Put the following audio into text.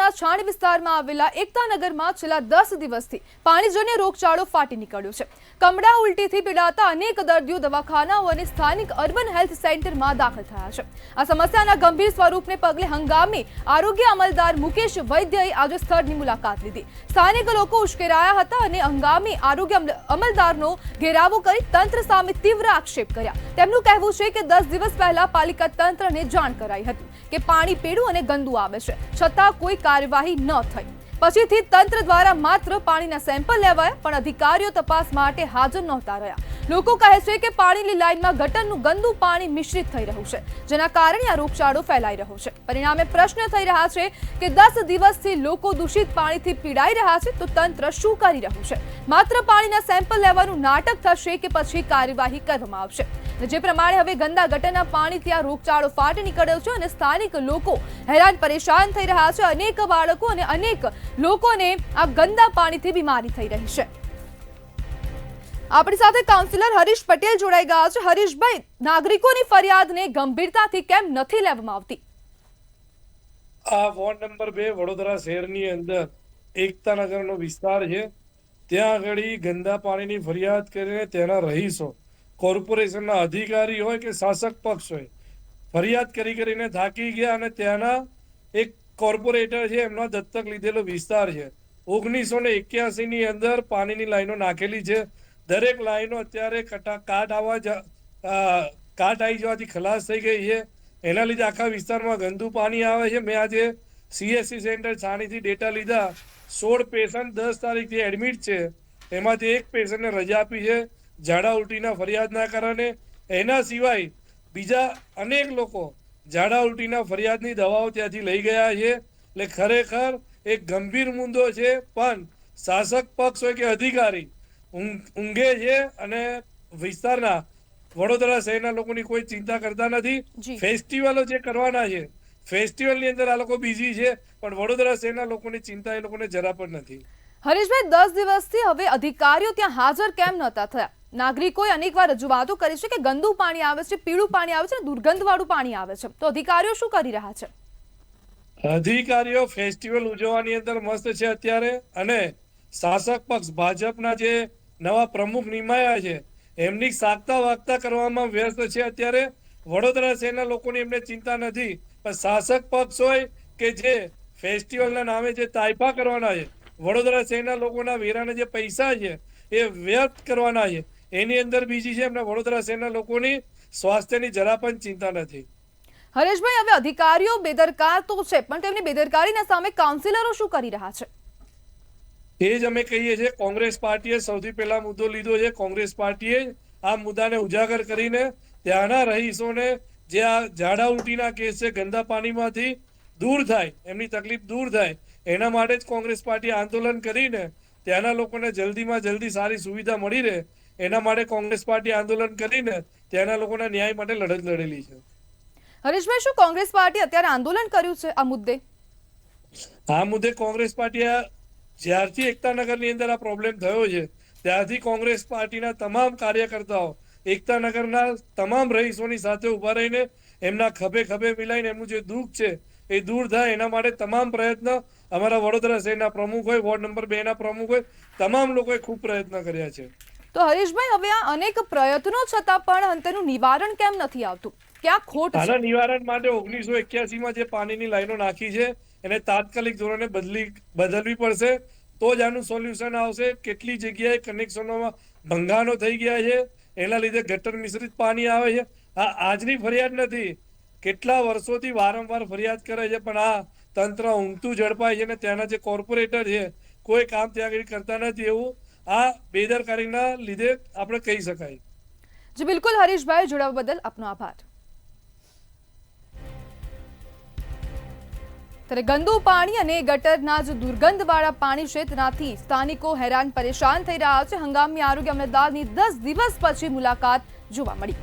શહેરના છાણ વિસ્તારમાં આવેલા એકતાનગરમાં છેલ્લા 10 દિવસથી પાણીજન્ય રોગચાળો ફાટી નીકળ્યો છે। કમળા ઉલટીથી પીડાતા અનેક દર્દીઓ દવાખાનાઓ અને સ્થાનિક અર્બન હેલ્થ સેન્ટરમાં દાખલ થયા છે। આ સમસ્યાના ગંભીર સ્વરૂપને પગલે હંગામી આરોગ્ય અમલદાર મુકેશ વૈદ્યએ આજે સ્થળની મુલાકાત લીધી। સ્થાનિક લોકો ઉશ્કેરાયા હતા અને હંગામી આરોગ્ય અમલદારનો ઘેરાવો કરી તંત્ર સામે તીવ્ર આક્ષેપ કર્યા। તેમનું કહેવું છે કે 10 દિવસ પહેલા પાલિકા તંત્રને જાણ કરાઈ હતી કે પાણી પીળું અને ગંદુ આવે છે, છતાં કોઈ કાર્યવાહી ન થઈ। પછીથી તંત્ર દ્વારા માત્ર પાણીના સેમ્પલ લેવાયા, પણ અધિકારીઓ તપાસ માટે હાજર નહોતા રહ્યા। લોકો કહે છે કે પાણીની લાઇનમાં ગટરનું ગંદુ પાણી મિશ્રિત થઈ રહ્યું છે, જેના કારણે આ રોગચાળો ફેલાઈ રહ્યો છે। પરિણામે પ્રશ્ન થઈ રહ્યા છે કે 10 દિવસથી લોકો દૂષિત પાણીથી પીડાઈ રહ્યા છે, તો તંત્ર શું કરી રહ્યું છે? માત્ર પાણીના સેમ્પલ લેવાનું નાટક થશે કે પછી કાર્યવાહી કરવામાં આવશે? જે પ્રમાણે હવે ગંદા ગટરના પાણીથી આ રોગચાળો ફાટી નીકળ્યો છે અને સ્થાનિક લોકો હેરાન પરેશાન થઈ રહ્યા છે। અનેક બાળકો અને અનેક લોકોને આ ગંદા પાણીથી બીમારી થઈ રહી છે। આપણી સાથે કાઉન્સિલર હરીશ પટેલ જોડાઈ ગયા છે। હરીશભાઈ, નાગરિકોની ફરિયાદને ગંભીરતાથી કેમ નથી લેવામાં આવતી? આ વોર્ડ નંબર 2 વડોદરા શહેરની અંદર એકતાનગરનો વિસ્તાર છે। ત્યાં આગળ ગંદા પાણીની ફરિયાદ કરીને તેના રહીશો, કોર્પોરેશનના અધિકારી હોય કે શાસક પક્ષ હોય, ફરિયાદ કરીને થાકી ગયા અને ત્યાંના એક કોર્પોરેટર છે, એમનો દત્તક લીધેલો વિસ્તાર છે। 1981 ની અંદર પાણીની લાઈનો નાખેલી છે। દરેક લાઈનો અત્યારે કાટ આવી જવાથી ખલાસ થઈ ગઈ છે। એના લીધે આખા વિસ્તારમાં ગંદુ પાણી આવે છે। મેં આજે CSC સેન્ટર છાણીથી ડેટા લીધા। 16 પેશન્ટ 10 તારીખથી એડમિટ છે, એમાંથી એક પેશન્ટને રજા આપી છે ઝાડા ઉલટીના ફરિયાદના કારણે। એના સિવાય બીજા અનેક લોકો ઝાડા ઉલટીના ફરિયાદની દવાઓ ત્યાંથી લઈ ગયા છે। એટલે ખરેખર એક ગંભીર મુદ્દો છે, પણ શાસક પક્ષ હોય કે અધિકારી ઊંઘે છે અને વિસ્તારના વડોદરા શહેરના લોકોની કોઈ ચિંતા કરતા નથી। ફેસ્ટિવલો જે કરવાના છે, ફેસ્ટિવલની અંદર આ લોકો બિઝી છે, પણ વડોદરા શહેરના લોકોની ચિંતા એ લોકોને જરા પણ નથી। હરીશભાઈ, 10 દિવસથી હવે અધિકારીઓ ત્યાં હાજર કેમ નહોતા થયા? નાગરિકોએ અનેકવાર રજૂઆતો કરી છે કે ગંદુ પાણી આવે છે, પીળું પાણી આવે છે, દુર્ગંધવાળું પાણી આવે છે, તો અધિકારીઓ શું કરી રહ્યા છે? અધિકારીઓ ફેસ્ટિવલ ઉજવવાની અંદર મસ્ત છે અત્યારે, અને શાસક પક્ષ ભાજપના જે નવા પ્રમુખ નિમાયા છે એમની સાગતા વાગતા કરવામાં વ્યસ્ત છે અત્યારે। વડોદરા શહેરના લોકોની એમને ચિંતા નથી, પણ શાસક પક્ષ હોય કે જે ફેસ્ટિવલના નામે જે તાઇફા કરવાના છે, વડોદરા શહેરના લોકોના વેરાના જે પૈસા છે એ વ્યર્થ કરવાના છે, એની અંદર બીજી છે। એમને વડોદરા શહેરના લોકોની સ્વાસ્થ્યની જરા પણ ચિંતા નથી। હરેશભાઈ, હવે અધિકારીઓ બેદરકાર તો છે, પણ તેમની બેદરકારીના સામે કાઉન્સિલરો શું કરી રહ્યા છે? એ જ અમે કહીએ છીએ, કોંગ્રેસ પાર્ટીએ સૌથી પહેલા મુદ્દો લીધો છે। કોંગ્રેસ પાર્ટીએ આ મુદ્દાને ઉજાગર કરીને ત્યાંના રહીશોને જે આ ઝાડા ઉલટીના કેસ છે ગંદા પાણીમાંથી દૂર થાય, એમની તકલીફ દૂર થાય, એના માટે જ કોંગ્રેસ પાર્ટી આંદોલન કરીને ત્યાંના લોકોને જલ્દીમાં જલ્દી સારી સુવિધા મળી રહે, એના માટે કોંગ્રેસ પાર્ટી આંદોલન કરીને ત્યાંના લોકોના ન્યાય માટે લડત લડેલી છે। હરીશભાઈ, શું કોંગ્રેસ પાર્ટી અત્યારે આંદોલન કર્યું છે આ મુદ્દે? આ મુદ્દે કોંગ્રેસ પાર્ટી જ્યારથી એકતાનગરની અંદર આ પ્રોબ્લેમ થયો છે ત્યારથી કોંગ્રેસ પાર્ટીના તમામ કાર્યકર્તાઓ એકતાનગરના તમામ રહીશોની સાથે ઉભા રહીને એમના ખભે ખભે મિલાઈને એમનું જે દુઃખ છે એ દૂર થાય એના માટે તમામ પ્રયત્ન અમારા વડોદરા શહેરના પ્રમુખ હોય, વોર્ડ નંબર 2 ના પ્રમુખ હોય, તમામ લોકોએ ખૂબ પ્રયત્ન કર્યા છે। તો હરીશભાઈ, હવે આ અનેક પ્રયત્નો છતાં પણ તેનું નિવારણ કેમ નથી આવતું? ક્યાં ખોટ છે? આના નિવારણ માટે 1981માં જે પાણીની લાઈનો નાખી છે એને તાત્કાલિક ધોરણે બદલવી પડશે, તો જ આનું સોલ્યુશન આવશે। કેટલી જગ્યાએ કનેક્શનોમાં ભંગાણો થઈ ગયા છે, એના લીધે ગટર મિશ્રિત પાણી આવે છે। આ આજની ફરિયાદ નથી, કેટલા વર્ષોથી વારંવાર ફરિયાદ કરે છે, પણ આ તંત્ર ઊંઘતું ઝડપાય છે અને ત્યાંના જે કોર્પોરેટર છે કોઈ કામ ત્યાં આગળ કરતા નથી, એવું આ બેદરકારીના લીધે આપણે કહી શકાય। જી બિલકુલ હરીશભાઈ, જોડાવા બદલ આપનો આભાર। ત્યારે ગંદુ પાણી અને ગટરના જે દુર્ગંધવાળા પાણી છે તેનાથી સ્થાનિકો હેરાન પરેશાન થઈ રહ્યા છે। હંગામી આરોગ્ય અમલદારની 10 દિવસ પછી મુલાકાત જોવા મળી।